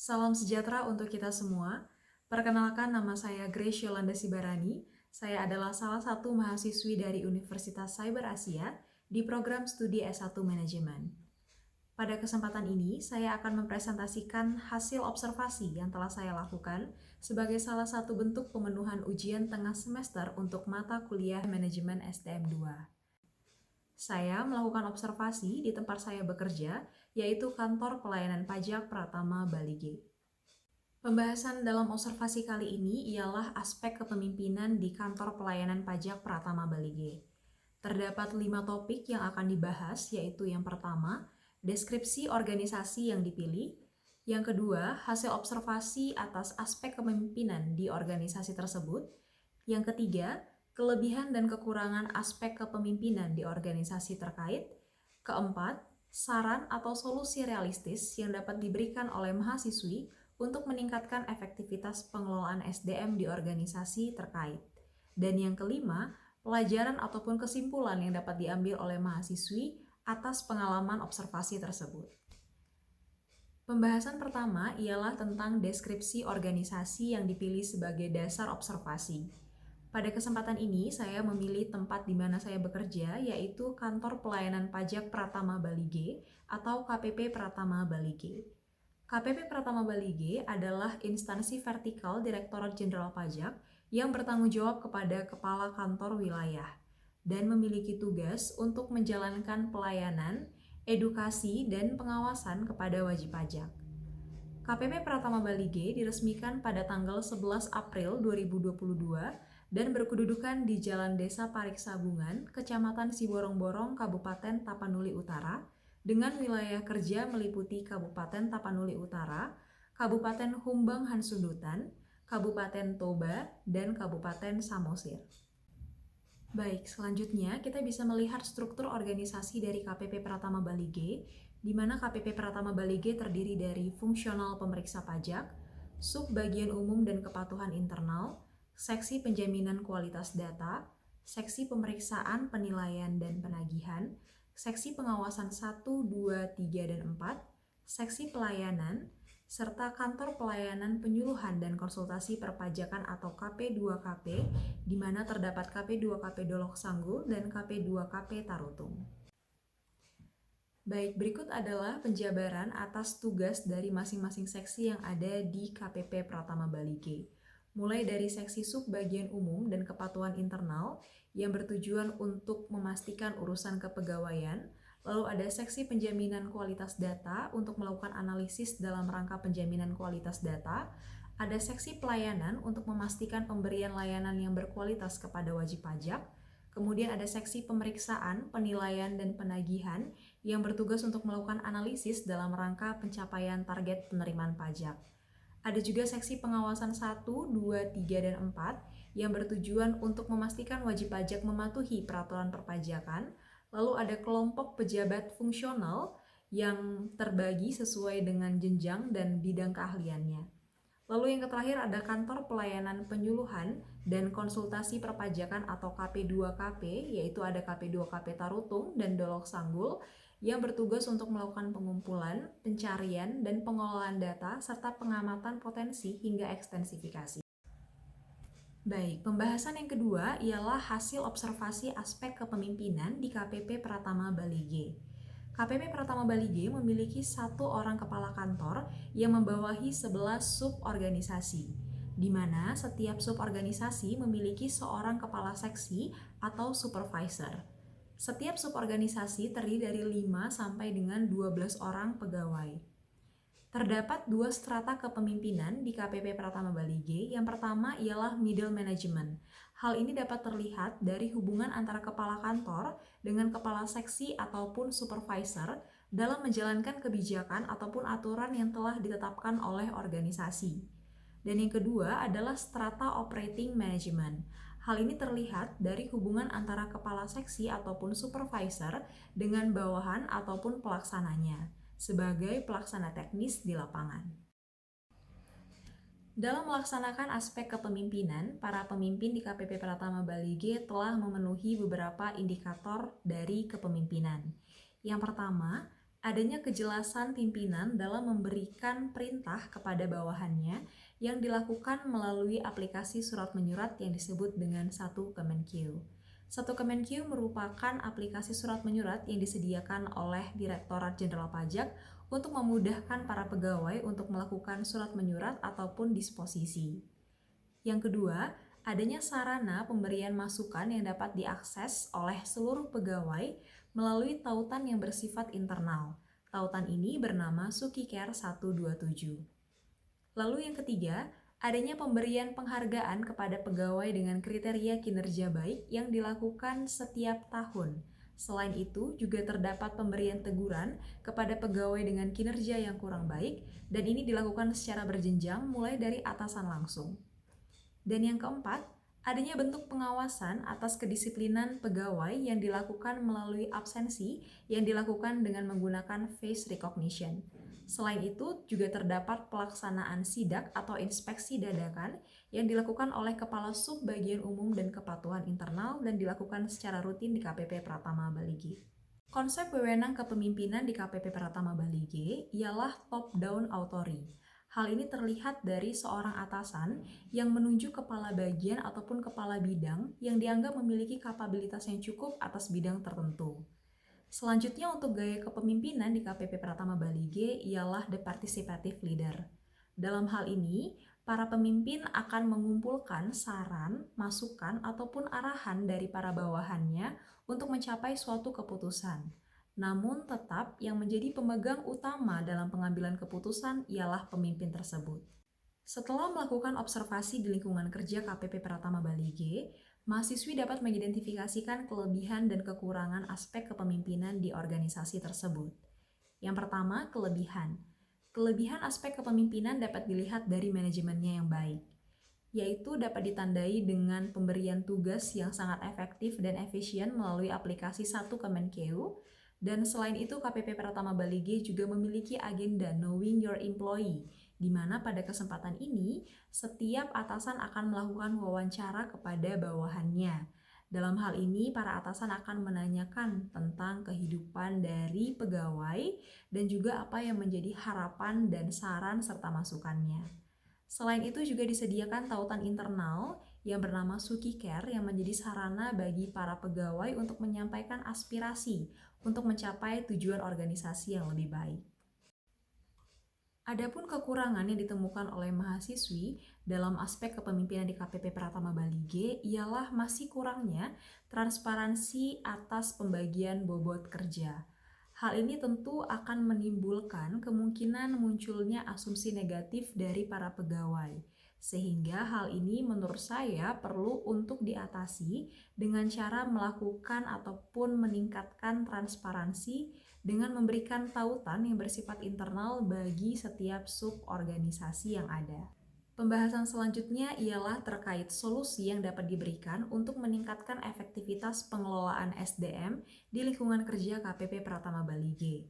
Salam sejahtera untuk kita semua. Perkenalkan, nama saya Grace Yolanda Sibarani. Saya adalah salah satu mahasiswi dari Universitas Cyber Asia di program studi S1 Manajemen. Pada kesempatan ini, saya akan mempresentasikan hasil observasi yang telah saya lakukan sebagai salah satu bentuk pemenuhan ujian tengah semester untuk mata kuliah Manajemen STM 2. Saya melakukan observasi di tempat saya bekerja, yaitu Kantor Pelayanan Pajak Pratama Bali G. Pembahasan dalam observasi kali ini ialah aspek kepemimpinan di Kantor Pelayanan Pajak Pratama Bali G. Terdapat 5 topik yang akan dibahas, yaitu yang pertama, deskripsi organisasi yang dipilih, yang kedua, hasil observasi atas aspek kepemimpinan di organisasi tersebut, yang ketiga, kelebihan dan kekurangan aspek kepemimpinan di organisasi terkait, keempat, saran atau solusi realistis yang dapat diberikan oleh mahasiswi untuk meningkatkan efektivitas pengelolaan SDM di organisasi terkait. Dan yang kelima, pelajaran ataupun kesimpulan yang dapat diambil oleh mahasiswi atas pengalaman observasi tersebut. Pembahasan pertama ialah tentang deskripsi organisasi yang dipilih sebagai dasar observasi. Pada kesempatan ini, saya memilih tempat di mana saya bekerja, yaitu Kantor Pelayanan Pajak Pratama Bali G atau KPP Pratama Bali G. KPP Pratama Bali G adalah instansi vertikal Direktorat Jenderal Pajak yang bertanggung jawab kepada Kepala Kantor Wilayah dan memiliki tugas untuk menjalankan pelayanan, edukasi, dan pengawasan kepada wajib pajak. KPP Pratama Bali G diresmikan pada tanggal 11 April 2022 dan berkedudukan di Jalan Desa Pariksabungan, Kecamatan Siborong-Borong, Kabupaten Tapanuli Utara, dengan wilayah kerja meliputi Kabupaten Tapanuli Utara, Kabupaten Humbang Hansundutan, Kabupaten Toba, dan Kabupaten Samosir. Baik, selanjutnya kita bisa melihat struktur organisasi dari KPP Pratama Bali G, di mana KPP Pratama Bali G terdiri dari fungsional pemeriksa pajak, sub bagian umum dan kepatuhan internal, seksi penjaminan kualitas data, seksi pemeriksaan, penilaian, dan penagihan, seksi pengawasan 1, 2, 3, dan 4, seksi pelayanan, serta kantor pelayanan penyuluhan dan konsultasi perpajakan atau KP2KP, di mana terdapat KP2KP Dolok Sanggul dan KP2KP Tarutung. Baik, berikut adalah penjabaran atas tugas dari masing-masing seksi yang ada di KPP Pratama Bali G. Mulai dari seksi sub bagian umum dan kepatuhan internal yang bertujuan untuk memastikan urusan kepegawaian, lalu ada seksi penjaminan kualitas data untuk melakukan analisis dalam rangka penjaminan kualitas data, ada seksi pelayanan untuk memastikan pemberian layanan yang berkualitas kepada wajib pajak, kemudian ada seksi pemeriksaan, penilaian, dan penagihan yang bertugas untuk melakukan analisis dalam rangka pencapaian target penerimaan pajak. Ada juga seksi pengawasan 1, 2, 3, dan 4 yang bertujuan untuk memastikan wajib pajak mematuhi peraturan perpajakan. Lalu ada kelompok pejabat fungsional yang terbagi sesuai dengan jenjang dan bidang keahliannya. Lalu yang terakhir ada kantor pelayanan penyuluhan dan konsultasi perpajakan atau KP2KP, yaitu ada KP2KP Tarutung dan Dolok Sanggul yang bertugas untuk melakukan pengumpulan, pencarian, dan pengelolaan data serta pengamatan potensi hingga ekstensifikasi. Baik, pembahasan yang kedua ialah hasil observasi aspek kepemimpinan di KPP Pratama Bali G. KPP Pratama Bali G memiliki 1 orang kepala kantor yang membawahi 11 suborganisasi, di mana setiap suborganisasi memiliki seorang kepala seksi atau supervisor. Setiap suborganisasi terdiri dari 5 sampai dengan 12 orang pegawai. Terdapat 2 strata kepemimpinan di KPP Pratama Bali G. Yang pertama ialah middle management. Hal ini dapat terlihat dari hubungan antara kepala kantor dengan kepala seksi ataupun supervisor dalam menjalankan kebijakan ataupun aturan yang telah ditetapkan oleh organisasi. Dan yang kedua adalah strata operating management. Hal ini terlihat dari hubungan antara kepala seksi ataupun supervisor dengan bawahan ataupun pelaksananya sebagai pelaksana teknis di lapangan. Dalam melaksanakan aspek kepemimpinan, para pemimpin di KPP Pratama Bali G telah memenuhi beberapa indikator dari kepemimpinan. Yang pertama, Adanya kejelasan pimpinan dalam memberikan perintah kepada bawahannya yang dilakukan melalui aplikasi surat menyurat yang disebut dengan Satu Kemenq. Satu Kemenq merupakan aplikasi surat menyurat yang disediakan oleh Direktorat Jenderal Pajak untuk memudahkan para pegawai untuk melakukan surat menyurat ataupun disposisi. Yang kedua, adanya sarana pemberian masukan yang dapat diakses oleh seluruh pegawai melalui tautan yang bersifat internal. Tautan ini bernama SukiCare 127. Lalu yang ketiga, adanya pemberian penghargaan kepada pegawai dengan kriteria kinerja baik yang dilakukan setiap tahun. Selain itu, juga terdapat pemberian teguran kepada pegawai dengan kinerja yang kurang baik, dan ini dilakukan secara berjenjang mulai dari atasan langsung. Dan yang keempat, adanya bentuk pengawasan atas kedisiplinan pegawai yang dilakukan melalui absensi yang dilakukan dengan menggunakan face recognition. Selain itu, juga terdapat pelaksanaan sidak atau inspeksi dadakan yang dilakukan oleh Kepala Sub Bagian Umum dan Kepatuhan Internal dan dilakukan secara rutin di KPP Pratama Bali G. Konsep wewenang kepemimpinan di KPP Pratama Bali G ialah top-down authority. Hal ini terlihat dari seorang atasan yang menunjuk kepala bagian ataupun kepala bidang yang dianggap memiliki kapabilitas yang cukup atas bidang tertentu. Selanjutnya untuk gaya kepemimpinan di KPP Pratama Bali G ialah the participative leader. Dalam hal ini, para pemimpin akan mengumpulkan saran, masukan, ataupun arahan dari para bawahannya untuk mencapai suatu keputusan. Namun tetap yang menjadi pemegang utama dalam pengambilan keputusan ialah pemimpin tersebut. Setelah melakukan observasi di lingkungan kerja KPP Pratama Bali G, mahasiswi dapat mengidentifikasikan kelebihan dan kekurangan aspek kepemimpinan di organisasi tersebut. Yang pertama, kelebihan. Kelebihan aspek kepemimpinan dapat dilihat dari manajemennya yang baik, yaitu dapat ditandai dengan pemberian tugas yang sangat efektif dan efisien melalui aplikasi Satu Kemenq. Dan selain itu, KPP Pratama Bali G juga memiliki agenda Knowing Your Employee, di mana pada kesempatan ini, setiap atasan akan melakukan wawancara kepada bawahannya. Dalam hal ini, para atasan akan menanyakan tentang kehidupan dari pegawai dan juga apa yang menjadi harapan dan saran serta masukannya. Selain itu juga disediakan tautan internal yang bernama SukiCare yang menjadi sarana bagi para pegawai untuk menyampaikan aspirasi untuk mencapai tujuan organisasi yang lebih baik. Adapun kekurangan yang ditemukan oleh mahasiswi dalam aspek kepemimpinan di KPP Pratama Bali G ialah masih kurangnya transparansi atas pembagian bobot kerja. Hal ini tentu akan menimbulkan kemungkinan munculnya asumsi negatif dari para pegawai. Sehingga hal ini menurut saya perlu untuk diatasi dengan cara melakukan ataupun meningkatkan transparansi dengan memberikan tautan yang bersifat internal bagi setiap suborganisasi yang ada. Pembahasan selanjutnya ialah terkait solusi yang dapat diberikan untuk meningkatkan efektivitas pengelolaan SDM di lingkungan kerja KPP Pratama Bali G.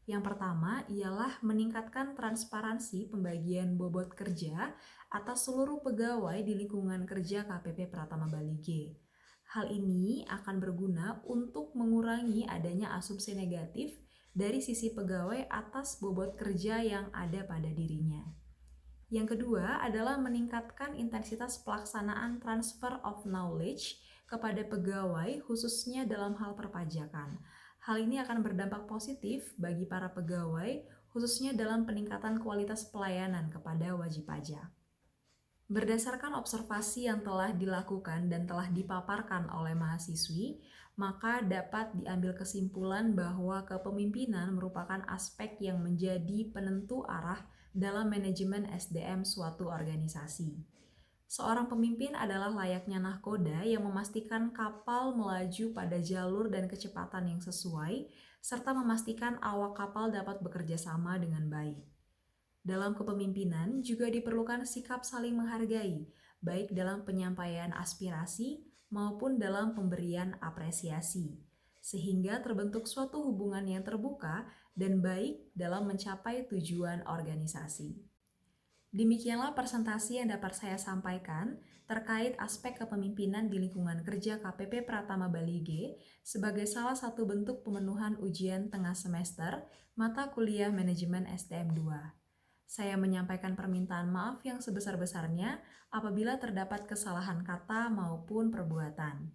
Yang pertama ialah meningkatkan transparansi pembagian bobot kerja atas seluruh pegawai di lingkungan kerja KPP Pratama Bali G. Hal ini akan berguna untuk mengurangi adanya asumsi negatif dari sisi pegawai atas bobot kerja yang ada pada dirinya. Yang kedua adalah meningkatkan intensitas pelaksanaan transfer of knowledge kepada pegawai khususnya dalam hal perpajakan. Hal ini akan berdampak positif bagi para pegawai khususnya dalam peningkatan kualitas pelayanan kepada wajib pajak. Berdasarkan observasi yang telah dilakukan dan telah dipaparkan oleh mahasiswi, maka dapat diambil kesimpulan bahwa kepemimpinan merupakan aspek yang menjadi penentu arah dalam manajemen SDM suatu organisasi. Seorang pemimpin adalah layaknya nahkoda yang memastikan kapal melaju pada jalur dan kecepatan yang sesuai, serta memastikan awak kapal dapat bekerja sama dengan baik. Dalam kepemimpinan juga diperlukan sikap saling menghargai, baik dalam penyampaian aspirasi maupun dalam pemberian apresiasi, sehingga terbentuk suatu hubungan yang terbuka dan baik dalam mencapai tujuan organisasi. Demikianlah presentasi yang dapat saya sampaikan terkait aspek kepemimpinan di lingkungan kerja KPP Pratama Bali G sebagai salah satu bentuk pemenuhan ujian tengah semester mata kuliah Manajemen STM 2. Saya menyampaikan permintaan maaf yang sebesar-besarnya apabila terdapat kesalahan kata maupun perbuatan.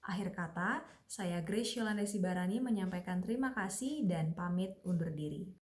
Akhir kata, saya Grace Yolanda Sibarani menyampaikan terima kasih dan pamit undur diri.